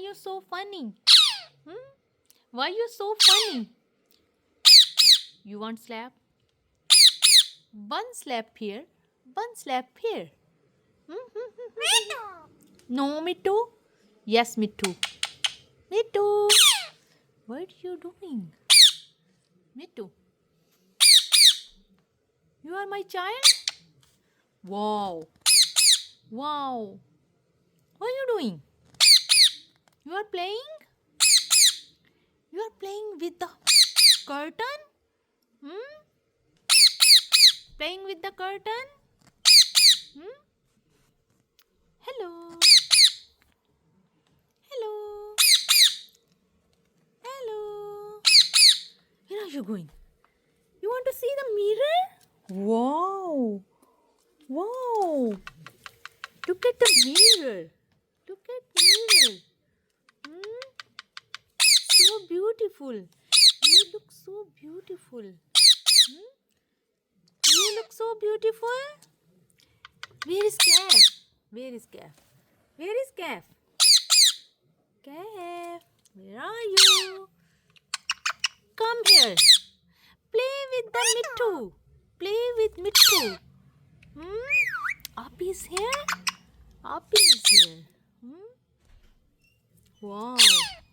you so funny? Hmm? Why you so funny? You want slap? One slap here, one slap here. No, me too. Yes, me too. Me too. What are you doing? Me too. You are my child? Wow. Wow. What are you doing? You are playing? You are playing with the curtain? Hmm? Playing with the curtain? Hmm? Hello. Hello. Hello. Where are you going? You want to see the mirror? Wow. Wow. Look at the mirror. Look at mirror. Hmm? So beautiful. You look so beautiful. Hmm? You look so beautiful. Where is Calf? Where is Calf? Where is Calf? Calf, where are you? Come here. Play with the Mittu. Play with Mittu. Up is here. Up is here. Wow.